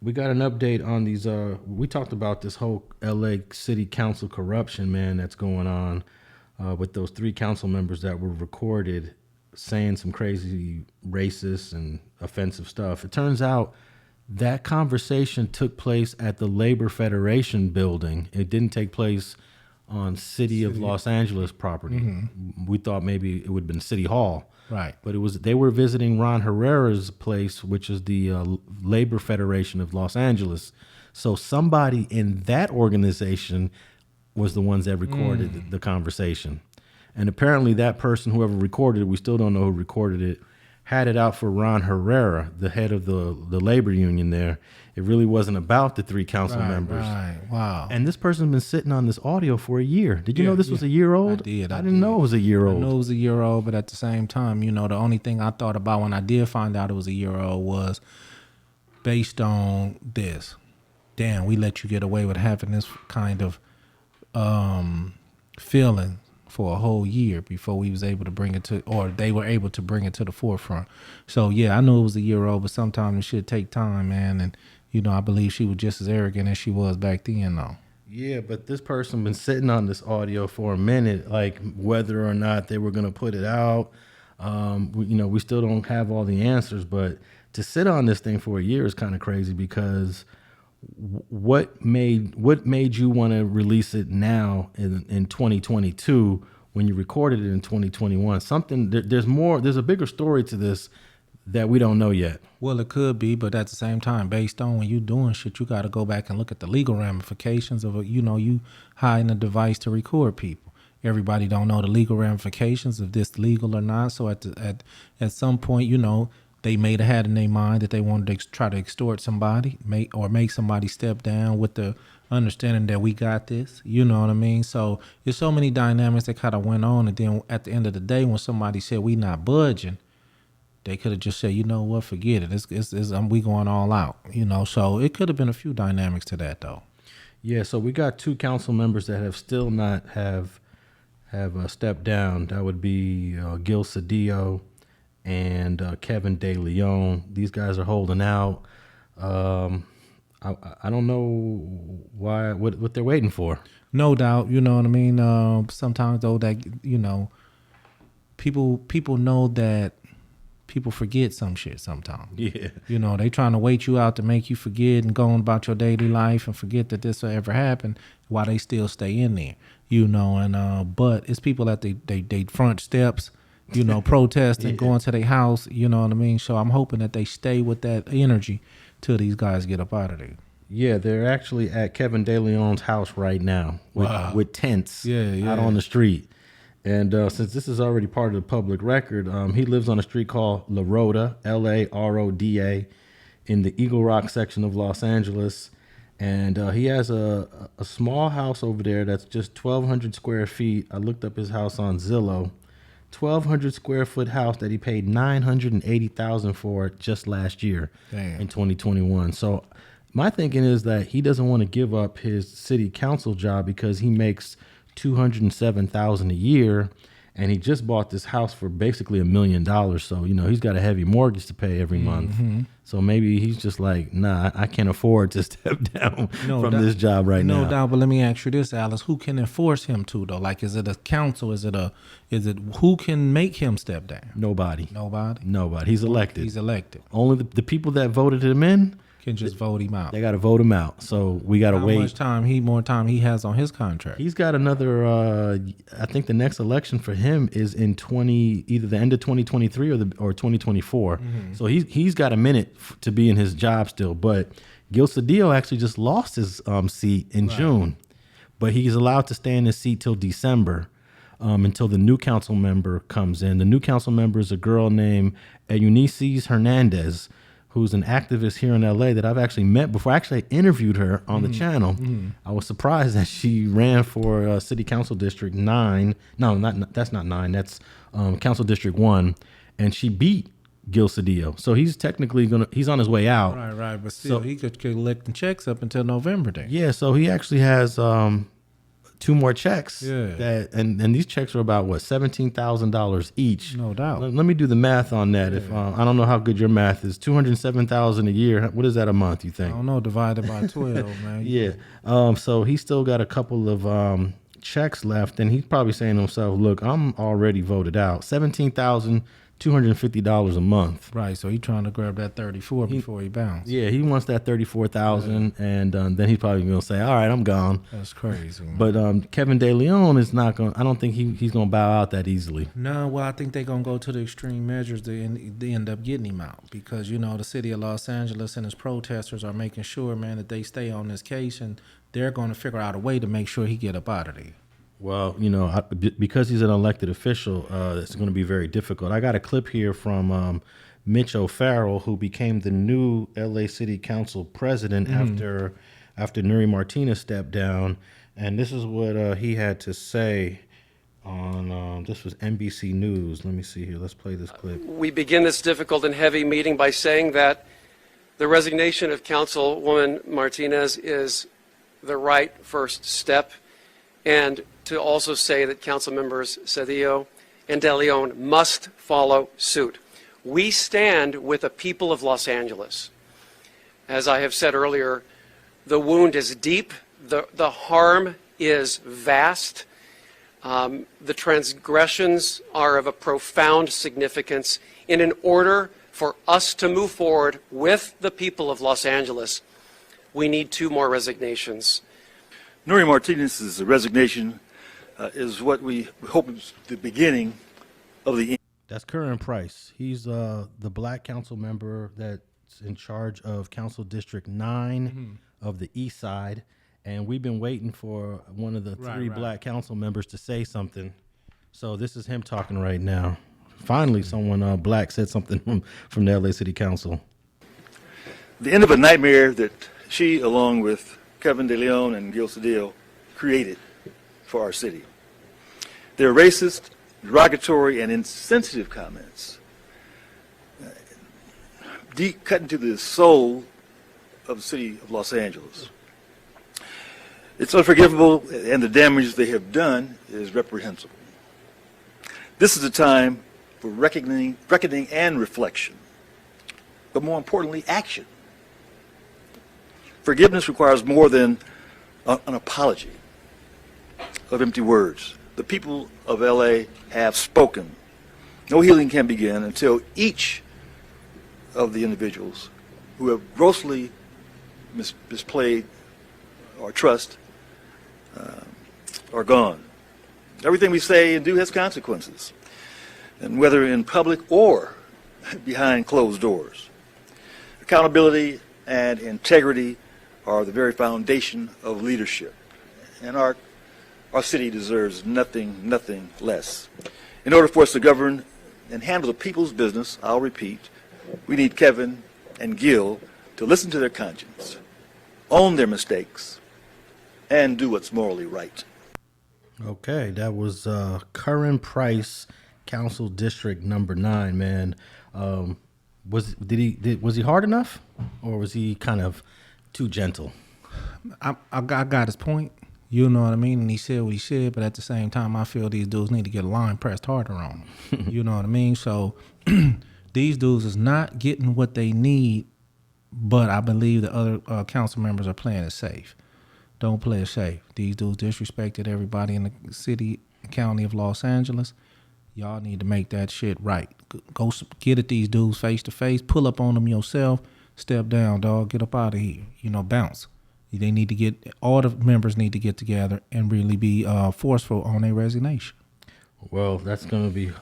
We got an update on these. We talked about this whole LA City Council corruption, man, that's going on with those 3 council members that were recorded saying some crazy racist and offensive stuff. It turns out that conversation took place at the Labor Federation building. It didn't take place on City of Los Angeles property. Mm-hmm. We thought maybe it would have been City Hall. Right. But they were visiting Ron Herrera's place, which is the Labor Federation of Los Angeles. So somebody in that organization was the ones that recorded the conversation. And apparently that person, whoever recorded it, we still don't know who recorded it, had it out for Ron Herrera, the head of the labor union there. It really wasn't about the 3 council members. Right, wow. And this person's been sitting on this audio for a year. Did you know this was a year old? I did. I didn't know it was a year old. I knew it was a year old, but at the same time, the only thing I thought about when I did find out it was a year old was based on this. Damn, we let you get away with having this kind of feeling for a whole year before we was able to bring it to, or they were able to bring it to the forefront. So yeah, I knew it was a year old, but sometimes it should take time, man. And I believe she was just as arrogant as she was back then, though. Yeah, but this person been sitting on this audio for a minute, like whether or not they were gonna put it out. We still don't have all the answers, but to sit on this thing for a year is kind of crazy because what made you want to release it now in 2022 when you recorded it in 2021? There's a bigger story to this that we don't know yet. Well, it could be, but at the same time, based on when you doing shit, you got to go back and look at the legal ramifications of you hiding a device to record people. Everybody don't know the legal ramifications of this legal or not. So at some point, they may have had in their mind that they wanted to try to extort somebody, make somebody step down with the understanding that we got this. You know what I mean? So there's so many dynamics that kind of went on, and then at the end of the day, when somebody said we not budging, they could have just said, you know what, forget it. We going all out. So it could have been a few dynamics to that though. Yeah. So we got 2 council members that have still not have stepped down. That would be Gil Cedillo and Kevin DeLeon. These guys are holding out. I don't know what they're waiting for. No doubt, you know what I mean. Sometimes though that people know that people forget some shit sometimes. Yeah. They trying to wait you out to make you forget and go on about your daily life and forget that this will ever happen while they still stay in there. But it's people at they front steps. Protesting, going to their house, you know what I mean? So I'm hoping that they stay with that energy till these guys get up out of there. Yeah, they're actually at Kevin DeLeon's house right now with tents out on the street. And since this is already part of the public record, he lives on a street called La Roda, Laroda, in the Eagle Rock section of Los Angeles. And he has a small house over there that's just 1,200 square feet. I looked up his house on Zillow. 1,200 square foot house that he paid $980,000 for just last year. Damn. In 2021. So my thinking is that he doesn't want to give up his city council job because he makes $207,000 a year, and he just bought this house for basically $1 million. So he's got a heavy mortgage to pay every month. So maybe he's just like, nah, I can't afford to step down from this job right now. No doubt, but let me ask you this, Alice: who can enforce him to though? Like, is it a council? Is it who can make him step down? Nobody. Nobody. He's elected. He's elected. Only the people that voted him in can just vote him out. They got to vote him out. So we got to wait. How much more time he has on his contract? He's got another. I think the next election for him is in either the end of 2023 or 2024. Mm-hmm. So he's got a minute to be in his job still. But Gil Cedillo actually just lost his seat in June, but he's allowed to stay in his seat till December. Until the new council member comes in. The new council member is a girl named Eunice Hernandez, who's an activist here in LA that I've actually met before. I actually interviewed her on the channel. I was surprised that she ran for City Council District 9. No, that's not 9. That's Council District 1. And she beat Gil Cedillo. So he's technically he's on his way out. Right. But still, he could collect the checks up until November then. Yeah, so he actually has 2 more checks. Yeah. And these checks are about what, $17,000 each. No doubt. Let me do the math on that. If I don't know how good your math is, $207,000 a year. What is that a month? You think? I don't know. Divided by 12, man. Yeah. So he's still got a couple of checks left, and he's probably saying to himself, "Look, I'm already voted out. $17,250 a month." Right. So he's trying to grab that 34 before he bounces. Yeah, he wants that 34,000, and then he's probably gonna say, "All right, I'm gone." That's crazy. Man. But Kevin DeLeon is not gonna. I don't think he's gonna bow out that easily. No, well, I think they're gonna go to the extreme measures to end up getting him out, because the city of Los Angeles and its protesters are making sure, man, that they stay on this case, and they're going to figure out a way to make sure he get up out of there. Well, because he's an elected official, it's going to be very difficult. I got a clip here from Mitch O'Farrell, who became the new LA City Council president after Nuri Martinez stepped down, and this is what he had to say on this was NBC News. Let me see here. Let's play this clip. We begin this difficult and heavy meeting by saying that the resignation of Councilwoman Martinez is the right first step, and to also say that Council members Cedillo and DeLeon must follow suit. We stand with the people of Los Angeles. As I have said earlier, the wound is deep, the harm is vast, the transgressions are of a profound significance. And in order for us to move forward with the people of Los Angeles, we need 2 more resignations. Nuri Martinez's resignation is what we hope is the beginning of the end. That's Curran Price. He's the black council member that's in charge of Council District 9 of the East Side. And we've been waiting for one of the 3 black council members to say something. So this is him talking right now. Finally, someone black said something from the LA City Council. The end of a nightmare that she, along with Kevin DeLeon and Gil Cedillo, created for our city. Their racist, derogatory, and insensitive comments deep cut into the soul of the city of Los Angeles. It's unforgivable, and the damage they have done is reprehensible. This is a time for reckoning and reflection, but more importantly, action. Forgiveness requires more than an apology of empty words. The people of LA have spoken. No healing can begin until each of the individuals who have grossly misplayed our trust are gone. Everything we say and do has consequences, and whether in public or behind closed doors. Accountability and integrity are the very foundation of leadership, and our city deserves nothing less. In order for us to govern and handle the people's business, I'll repeat, we need Kevin and Gil to listen to their conscience, own their mistakes, and do what's morally right. Okay, that was Curran Price, Council District number 9, man. Was he hard enough, or was he kind of too gentle? I got his point. You know what I mean? And he said what he said, but at the same time, I feel these dudes need to get a line pressed harder on them. You know what I mean? So these dudes is not getting what they need, but I believe the other council members are playing it safe. Don't play it safe. These dudes disrespected everybody in the city and county of Los Angeles. Y'all need to make that shit right. Go get at these dudes face to face. Pull up on them yourself. Step down, dog. Get up out of here. Bounce. They need to all the members need to get together and really be forceful on their resignation. Well, that's going to be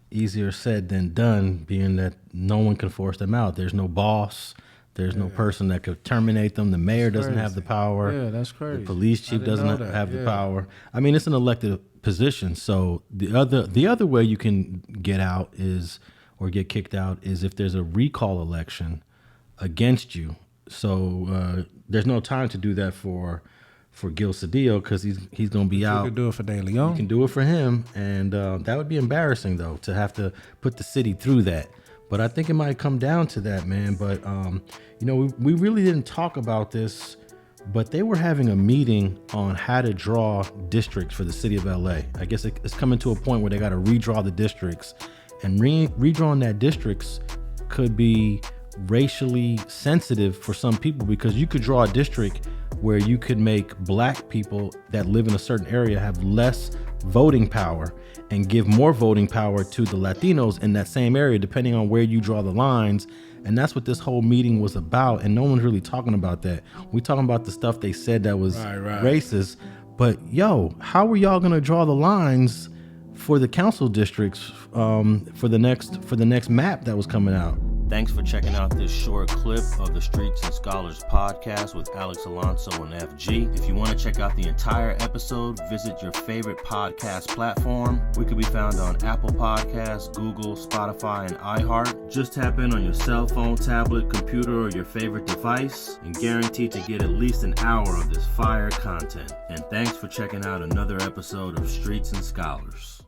easier said than done, being that no one can force them out. There's no boss. There's no person that could terminate them. The mayor doesn't have the power. Yeah, that's crazy. The police chief doesn't have the power. I mean, it's an elected position. So the other way you can get out is, or get kicked out, is if there's a recall election against you. So there's no time to do that for Gil Cedillo, because he's going to be out. You can do it for DeLeon. You can do it for him, and that would be embarrassing, though, to have to put the city through that. But I think it might come down to that, man. But we really didn't talk about this but they were having a meeting on how to draw districts for the city of LA. I guess it's coming to a point where they got to redraw the districts, and redrawing that districts could be racially sensitive for some people, because you could draw a district where you could make black people that live in a certain area have less voting power and give more voting power to the Latinos in that same area, depending on where you draw the lines. And that's what this whole meeting was about. And no one's really talking about that. We're talking about the stuff they said that was racist. But yo, how are y'all gonna draw the lines for the council districts for the next map that was coming out? Thanks for checking out this short clip of the Streets and Scholars podcast with Alex Alonso and FG. If you want to check out the entire episode, visit your favorite podcast platform. We could be found on Apple Podcasts, Google, Spotify, and iHeart. Just tap in on your cell phone, tablet, computer, or your favorite device, and guaranteed to get at least an hour of this fire content. And thanks for checking out another episode of Streets and Scholars.